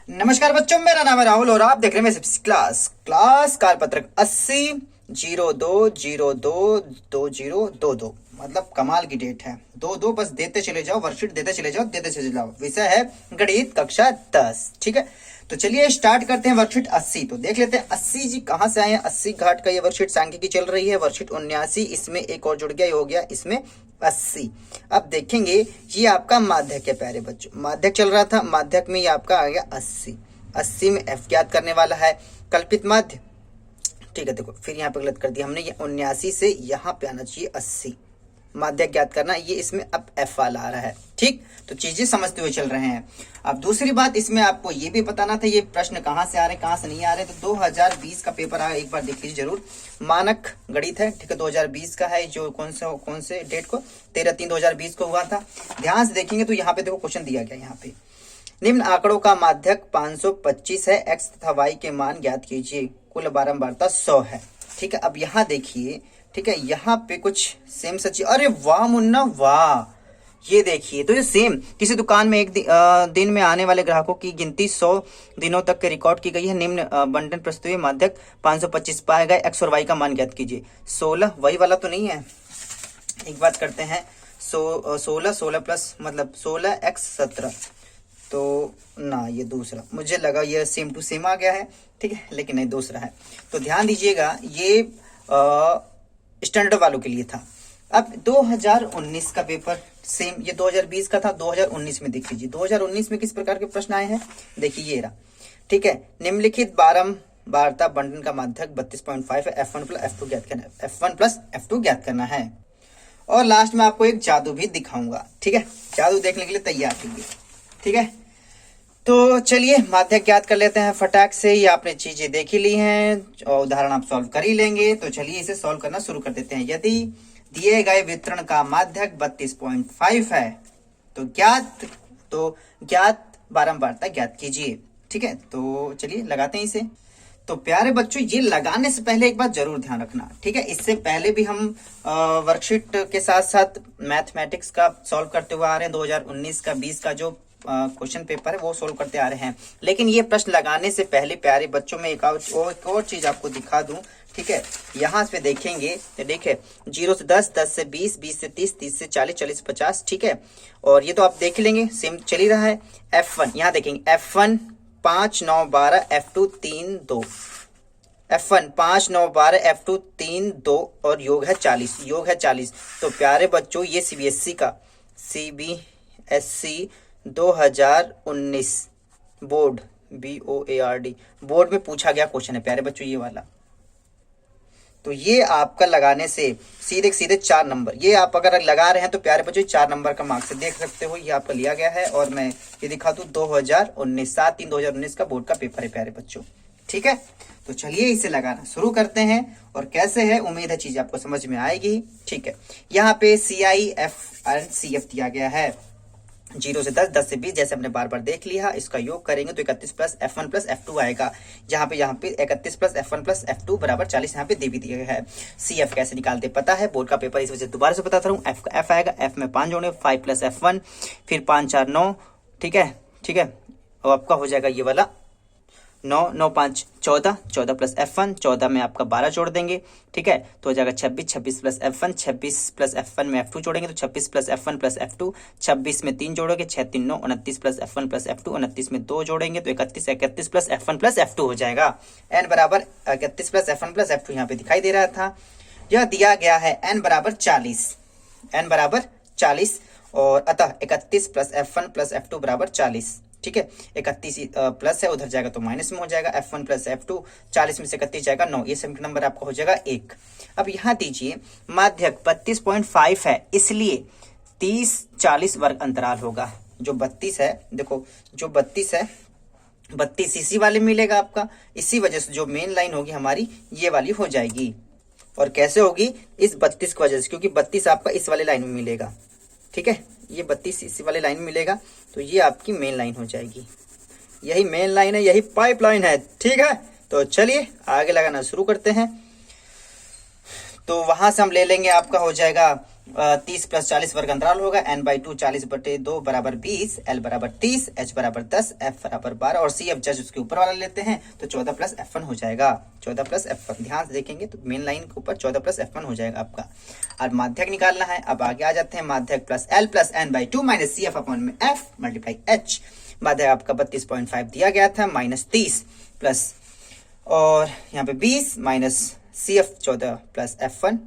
नमस्कार बच्चों, मेरा नाम है राहुल और आप देख रहे हैं मेरे क्लास क्लास कारपत्रक 80 02 02 20 22। मतलब कमाल की डेट है। दो दो बस देते चले जाओ, वर्कशीट देते चले जाओ, देते चले जाओ। विषय है गणित कक्षा 10। ठीक है, तो चलिए स्टार्ट करते हैं वर्कशीट 80। तो देख लेते हैं 80 जी कहाँ से आए हैं। 80 घाट का ये वर्कशीट सांख्यिकी चल रही है। वर्कशीट 79, इसमें एक और जुड़ गया, ये हो गया इसमें 80। अब देखेंगे ये आपका माध्यक है प्यारे बच्चों, माध्यक चल रहा था, माध्यक में ये आपका आ गया 80। 80 में एफ ज्ञात करने वाला है, कल्पित माध्य। ठीक है, देखो फिर यहाँ पे गलत कर दिया हमने, ये 79 से यहाँ पे आना चाहिए 80। माध्यक ज्ञात करना, ये इसमें अब एफ वाला आ रहा है। ठीक, तो चीजें समझते हुए चल रहे हैं। अब दूसरी बात, इसमें आपको ये भी बताना था ये प्रश्न कहाँ से आ रहे हैं कहाँ से नहीं आ रहे। तो 2020 का पेपर आया, एक बार देख लीजिए जरूर। मानक गणित है, ठीक है, 2020 का है। जो कौन से डेट को 13/3/2020 को हुआ था। ध्यान से देखेंगे तो यहाँ पे देखो क्वेश्चन दिया गया। यहाँ पे निम्न आंकड़ों का माध्यक 525 है, एक्स तथा वाई के मान ज्ञात कीजिए, कुल बारंबारता 100 है। ठीक है, अब यहाँ देखिए, ठीक है, यहाँ पे कुछ सेम सच। अरे वाह मुन्ना वाह, ये देखिए तो ये सेम। किसी दुकान में एक दिन में आने वाले ग्राहकों की गिनती 100 दिनों तक के रिकॉर्ड की गई है। निम्न बंटन प्रस्तुत हुए माध्यक 525 पाए गए, एक्स और वाई का मान ज्ञात कीजिए। 16 वही वाला तो नहीं है। एक बात करते हैं, 16 प्लस मतलब 16 x 17, तो ना ये दूसरा, मुझे लगा ये सेम टू सेम आ गया है। ठीक है, लेकिन नहीं, दूसरा है। तो ध्यान दीजिएगा, ये स्टैंडर्ड वालों के लिए था। अब 2019 का पेपर सेम, ये 2020 का था, 2019 में देख लीजिए 2019 में किस प्रकार के प्रश्न आए हैं। देखिए ये रहा। ठीक है, निम्नलिखित बारंबारता बंटन का माध्यक 32.5 है, F1 प्लस F2 ज्ञात करना है। F1 प्लस F2 ज्ञात करना है। और लास्ट में आपको एक जादू भी दिखाऊंगा। ठीक है, जादू देखने के लिए तैयार रहिए। ठीक है, तो चलिए माध्यक ज्ञात कर लेते हैं फटाक से। ये आपने चीजें देख ही ली हैं और उदाहरण आप सॉल्व कर ही लेंगे। तो चलिए इसे सॉल्व करना शुरू कर देते हैं। यदि दिए गए वितरण का माध्यक 32.5 है तो ज्ञात बारंबारता ज्ञात कीजिए। ठीक है, तो चलिए लगाते हैं इसे। तो प्यारे बच्चों, ये लगाने से पहले एक बात जरूर ध्यान रखना। ठीक है, इससे पहले भी हम वर्कशीट के साथ साथ मैथमेटिक्स का सॉल्व करते हुए आ रहे हैं। 2019 का 20 का जो क्वेश्चन पेपर है वो सोल्व करते आ रहे हैं। लेकिन ये प्रश्न लगाने से पहले प्यारे बच्चों में एक और चीज आपको दिखा दूं। ठीक है, यहाँ पे देखेंगे, देखिए 0 से 10, 10 से 20, 20 से 30, 30 से 40, 40 से 50। ठीक है, और ये तो आप देख लेंगे, सेम चल ही रहा है। F1 यहाँ देखेंगे, F1 5 9 12, F2 3 2, F1 5 9 12, F2 3 2 और योग है 40, योग है 40। तो प्यारे बच्चों, ये CBSE का CBSE 2019 बोर्ड BOARD बोर्ड में पूछा गया क्वेश्चन है प्यारे बच्चों, ये वाला। तो ये आपका लगाने से सीधे सीधे 4 नंबर, ये आप अगर लगा रहे हैं तो प्यारे बच्चों 4 नंबर का मार्क्स देख सकते हो। ये आपका लिया गया है और मैं ये दिखा दूं 2019 7/3/2019 का बोर्ड का पेपर है प्यारे बच्चों। ठीक है, तो चलिए इसे लगाना शुरू करते हैं। और कैसे है, उम्मीद है चीज आपको समझ में आएगी। ठीक है, यहाँ पे CIF एंड CF दिया गया है। 0 से 10, 10 से 20, जैसे हमने बार बार देख लिया। इसका योग करेंगे तो 31 प्लस F1 प्लस F2 आएगा। यहाँ पे 31 प्लस F1 प्लस F2 बराबर 40 यहाँ पे दे भी दिया गया है। CF कैसे निकालते पता है, बोर्ड का पेपर, इस वजह से दोबारा से बताता हूँ। F आएगा, F में 5 जोड़े, 5 प्लस F1, फिर 5 4 9। ठीक है, ठीक है, और आपका हो जाएगा ये वाला 9 9 5 14, 14 प्लस F1, 14 में आपका 12 जोड़ देंगे। ठीक है, तो हो जाएगा 26, 26 प्लस F1, 26 प्लस F1 में F2 जोड़ेंगे तो 26 प्लस F1 प्लस F2, 26 में 3 जोड़ोगे, 6 3 9, 29 प्लस F1 प्लस F2, 29 में 2 जोड़ेंगे तो 31, 31 प्लस F1 प्लस F2 हो जाएगा। n बराबर 31 प्लस F1 प्लस F2 यहाँ पे दिखाई दे रहा था। यह दिया गया है n बराबर 40, n बराबर 40, और अतः 31 प्लस F1 प्लस F2 बराबर 40। ठीक है, 31 प्लस है, उधर जाएगा तो माइनस में हो जाएगा। F1 प्लस F2, 40 में से 31 जाएगा 9, ये समीकरण नंबर आपका हो जाएगा 1। अब यहाँ दीजिए माध्यक 32.5 है, इसलिए 30 40 वर्ग अंतराल होगा। जो 32 है, देखो जो 32 है, 32 इसी वाले मिलेगा आपका। इसी वजह से जो मेन लाइन होगी हमारी ये वाली हो जाएगी। और कैसे होगी, इस 32 की वजह से, क्योंकि 32 आपका इस वाले लाइन में मिलेगा। ठीक है, ये 32 इसी वाले लाइन में मिलेगा, तो ये आपकी मेन लाइन हो जाएगी। यही मेन लाइन है, यही पाइप लाइन है। ठीक है, तो चलिए आगे लगाना शुरू करते हैं। तो वहां से हम ले लेंगे, आपका हो जाएगा 30 प्लस 40 वर्ग अंतराल होगा, n/2 40/2 बराबर 20, l बराबर 30, h बराबर 10, f बराबर 12 और सी एफ जस्ट उसके ऊपर वाला लेते हैं तो 14 प्लस F1 हो जाएगा। 14 प्लस F1 ध्यान से देखेंगे तो मेन लाइन के ऊपर 14 प्लस F1 हो जाएगा आपका। और माध्यक निकालना है। अब आगे आ जाते हैं, माध्यक plus l plus n/2 minus C F upon में f मल्टीप्लाई h। माध्यक आपका 32.5 दिया गया था, माइनस 30 प्लस और यहाँ पे 20 minus C F 14 plus F1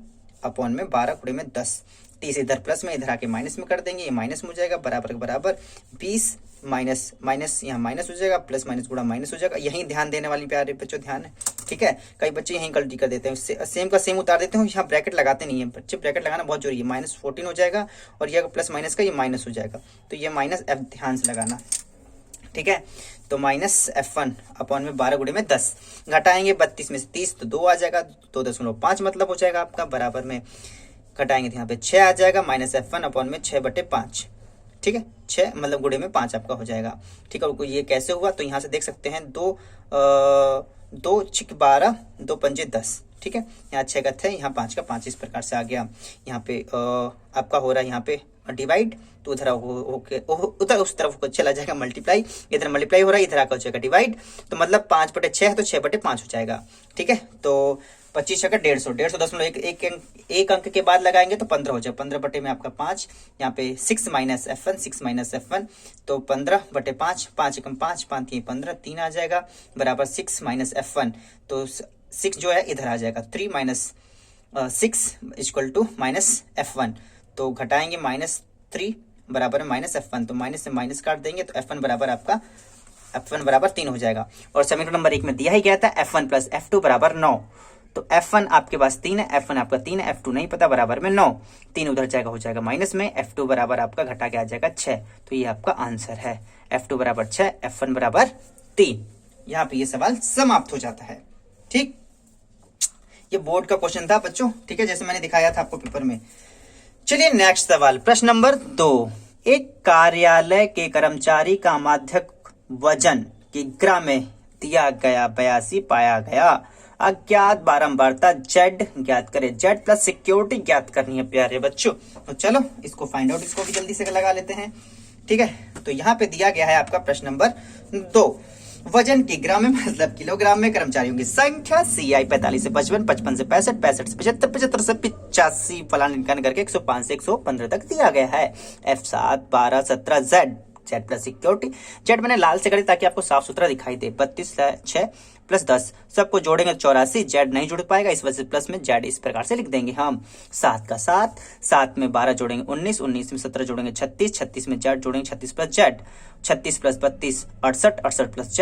upon में 12 गुणे में 10। 30 इधर प्लस में, इधर आके माइनस में कर देंगे, ये माइनस में हो जाएगा, बराबर के बराबर 20 माइनस माइनस यहाँ माइनस हो जाएगा, प्लस माइनस गुणा माइनस हो जाएगा। यहीं ध्यान देने वाली प्यारे बच्चों ध्यान है, ठीक है। कई बच्चे यहीं गलती कर देते हैं, सेम का सेम उतार देते हैं, यहाँ ब्रैकेट लगाते नहीं है बच्चे। ब्रैकेट लगाना बहुत जरूरी है। -14 हो जाएगा और ये प्लस माइनस का ये माइनस हो जाएगा, तो ये माइनस F ध्यान से लगाना, ठीक है। तो माइनस F1 अपॉन में 12 गुणे में 10, घटाएंगे 32 में से 30 तो 2 आ जाएगा, 2.5 मतलब हो जाएगा आपका, बराबर में घटाएंगे तो यहाँ पे 6 आ जाएगा, माइनस F1 अपॉन में 6/5, ठीक है। 6 मतलब गुणे में 5 आपका हो जाएगा, ठीक है। ये कैसे हुआ तो यहाँ से देख सकते हैं, 2 6 12 2 5 10, ठीक है। यहाँ 6 का 6, यहाँ 5 का 5, इस प्रकार से आ गया। यहाँ पे आपका हो रहा है यहाँ पे डिवाइड, तो उधर उधर उस तरफ चला जाएगा मल्टीप्लाई, इधर मल्टीप्लाई हो रहा है, इधर आकर हो जाएगा डिवाइड, तो मतलब 5/6 है तो 6/5 हो जाएगा, ठीक है। तो 25 का 150, 150 एक अंक के बाद लगाएंगे तो 15 हो जाएगा, 15 बटे में आपका 5, यहाँ पे 6 माइनस F1 तो 15/5, 5 एकम 5, 5 3 15, 3 आ जाएगा, बराबर 6 माइनस F1, तो 6 जो है इधर आ जाएगा, 3 minus 6 equal to minus F1, तो घटाएंगे -3 बराबर माइनस F1, तो माइनस से माइनस काट देंगे तो F1 बराबर आपका F1 बराबर 3 हो जाएगा। और समीकरण नंबर 1 में दिया ही गया था F1 प्लस F2 बराबर 9, तो F1 आपके पास 3 है, F1 आपका 3 है, F2 नहीं पता, बराबर में 9, 3 उधर जाएगा हो जाएगा माइनस में, F2 बराबर आपका घटा के आ जाएगा 6, तो ये आपका आंसर है, F2 बराबर 6, F1 बराबर 3। यहाँ पे ये सवाल समाप्त हो जाता है, ठीक। ये बोर्ड का क्वेश्चन था बच्चों, ठीक है, जैसे मैंने दिखाया था आपको पेपर में। चलिए नेक्स्ट सवाल, प्रश्न नंबर 2। एक कार्यालय के कर्मचारी का माध्यक वजन किग्रा में दिया गया 82 पाया गया। अज्ञात बारंबारता Z ज्ञात करें। Z प्लस सिक्योरिटी ज्ञात करनी है प्यारे बच्चों। तो चलो इसको फाइंड आउट, इसको भी जल्दी से लगा लेते हैं, ठीक है। तो यहाँ पे दिया गया है आपका प्रश्न नंबर 2, वजन किग्रा में मतलब किलोग्राम में कर्मचारियों की संख्या CI 45 से 55, 55 से 65, 65 से 75, 75 से 85 फलान इनकान करके 105 से 115 तक दिया गया है। F7 12 17 Z plus security. Z मैंने लाल से करी ताकि आपको साफ सुथरा दिखाई दे। 32 6 प्लस 10 सबको जोड़ेंगे 84, Z नहीं जुड़ पाएगा, इस वजह से प्लस में Z इस प्रकार से लिख देंगे हम। 7 का 7, 7 में 12 जोड़ेंगे 19, 19 में 17 जोड़ेंगे 36, 36 में Z जोड़ेंगे 36 plus Z, 36 plus 32 68, 68 plus Z,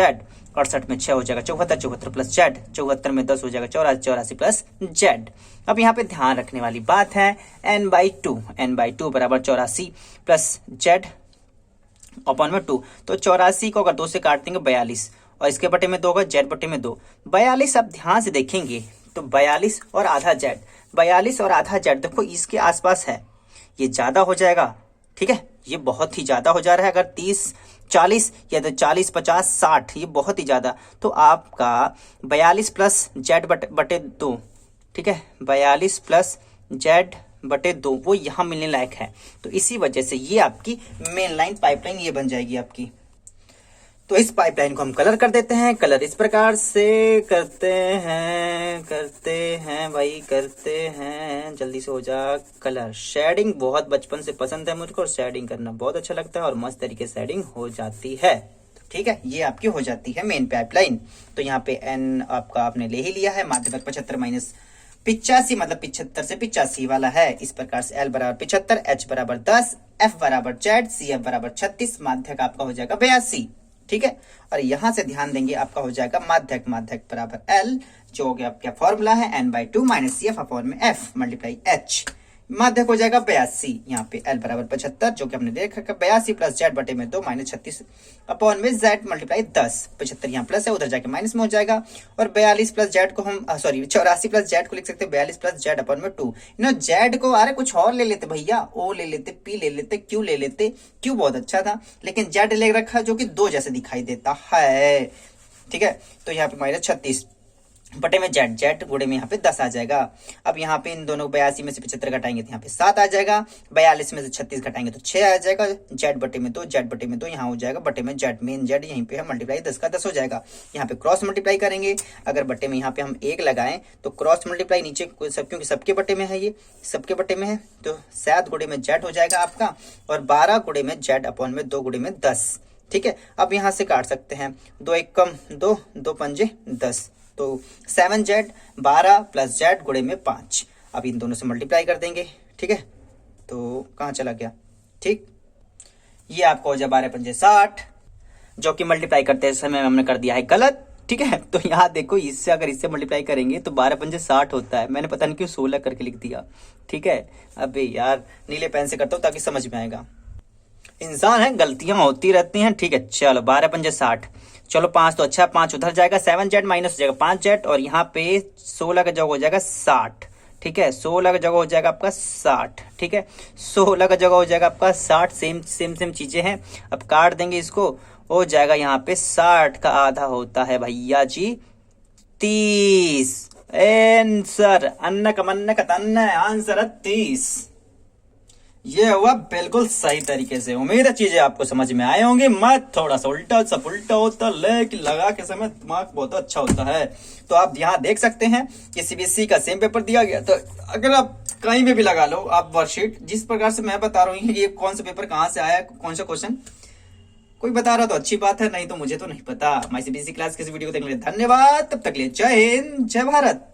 68 में 6 हो जाएगा 74, 74 प्लस Z, 74 में 10 हो जाएगा 84, 84 प्लस Z। अब यहाँ पे ध्यान रखने वाली बात है n/2 बराबर 84 प्लस Z अपॉन में 2, तो 84 को अगर 2 से काट देंगे 42 और इसके बटे में 2 होगा, Z बटे में 2, 42। अब ध्यान से देखेंगे तो 42 और आधा Z, 42 और आधा Z देखो इसके आसपास है, ये ज्यादा हो जाएगा, ठीक है, ये बहुत ही ज्यादा हो जा रहा है। अगर 30 40 या तो 40 50 60 ये बहुत ही ज्यादा, तो आपका 42 प्लस Z बटे 2, ठीक है, 42 प्लस Z बटे 2 वो यहाँ मिलने लायक है, तो इसी वजह से ये आपकी मेन लाइन पाइपलाइन ये बन जाएगी आपकी। तो इस पाइपलाइन को हम कलर कर देते हैं। कलर इस प्रकार से करते हैं, जल्दी से हो जा कलर। शेडिंग बहुत बचपन से पसंद है मुझको, और शेडिंग करना बहुत अच्छा लगता है और मस्त तरीके से शेडिंग हो जाती है, ठीक है। ये आपकी हो जाती है मेन पाइपलाइन। तो यहाँ पे n आपका आपने ले ही लिया है, माध्यक 75 माइनस 85 मतलब 75 से 85 वाला है। इस प्रकार से L बराबर 75, H बराबर 10, F बराबर Z, CF बराबर 36, माध्यक आपका हो जाएगा 82, ठीक है। और यहां से ध्यान देंगे आपका हो जाएगा माध्यक बराबर L, जो हो गया आपका फॉर्मूला है n/2 माइनस CF अपॉन में F मल्टीप्लाई H। माध्यक हो जाएगा 82, यहाँ पे L बराबर 75 जो कि हमने देख रखा, 82 प्लस Z बटे में 2 माइनस 36 अपॉन में Z मल्टीप्लाई 10। 75 यहाँ प्लस है, उधर जाके माइनस में हो जाएगा। और 42 प्लस Z को हम 84 प्लस Z को लिख सकते हैं 42 प्लस Z अपॉन में 2। Z को अरे कुछ और ले लेते भैया, O ले लेते, P ले लेते, Q ले लेते, Q बहुत अच्छा था, लेकिन Z ले रखा जो कि 2 जैसे दिखाई देता है, ठीक है। तो यहाँ पे माइनस 36 बटे में जेड, जेड गुणे में यहाँ पे 10 आ जाएगा। अब यहाँ पे इन दोनों 82 में से 75 घटाएंगे तो यहाँ पे 7 आ जाएगा। 42 में से 36 घटाएंगे तो 6 आ जाएगा। जेड बटे में 2, जेड बटे में 2 यहाँ हो जाएगा बटे में जेड, मेन जेड यहीं पे है, मल्टीप्लाई 10 का 10 हो जाएगा। यहाँ पे क्रॉस मल्टीप्लाई करेंगे, अगर बटे में यहाँ पे हम 1 लगाएं तो क्रॉस मल्टीप्लाई नीचे क्योंकि सबके बटे में है, ये सबके बटे में है तो 7 गुणे में जेड हो जाएगा आपका, और 12 गुणे में जेड अपॉन में 2 गुणे में 10। ठीक है, अब यहाँ से काट सकते हैं, 2 1 कम 2, 2 पंजे 10, तो 7z 12 प्लस जेड गुणे में 5। अब इन दोनों से मल्टीप्लाई कर देंगे। ठीक है, तो कहाँ चला गया, ठीक, ये आपको हो जाए 12 पंजे 60, जो कि मल्टीप्लाई करते समय हमने कर दिया है गलत। ठीक है, तो यहाँ देखो इससे अगर इससे मल्टीप्लाई करेंगे तो 12 पंजे 60 होता है, मैंने पता नहीं क्यों 16 करके लिख दिया। ठीक है, अबे यार नीले पेन से करता हूँ ताकि समझ में आएगा, इंसान है गलतियां होती रहती हैं। ठीक है, चलो 12 पंजे 60, चलो 5 तो अच्छा 5 उधर जाएगा, 7z माइनस हो जाएगा 5z, और यहाँ पे 16 का जगह हो जाएगा 60। ठीक है, 16 का जगह हो जाएगा आपका 60। ठीक है, 16 का जगह हो जाएगा आपका 60, सेम चीजें हैं। अब काट देंगे इसको, हो जाएगा यहाँ पे 60 का आधा होता है भैया जी 30। आंसर अन्न कमन्न कतन्न, आंसर 30। ये हुआ बिल्कुल सही तरीके से। उम्मीद है चीजें आपको समझ में आए होंगे। मैं थोड़ा सा उल्टा सा पुल्टा होता, लेकिन लगा के समय दिमाग बहुत अच्छा होता है। तो आप यहाँ देख सकते हैं कि सीबीएसई का सेम पेपर दिया गया, तो अगर आप कहीं में भी लगा लो आप वर्कशीट, जिस प्रकार से मैं बता रहा हूँ कि ये कौन सा पेपर कहाँ से आया, कौन सा क्वेश्चन, कोई बता रहा तो अच्छी बात है, नहीं तो मुझे तो नहीं पता। माय सीबीएसई क्लास के इस वीडियो को देखने के लिए धन्यवाद। तब तक लिए जय हिंद, जय भारत।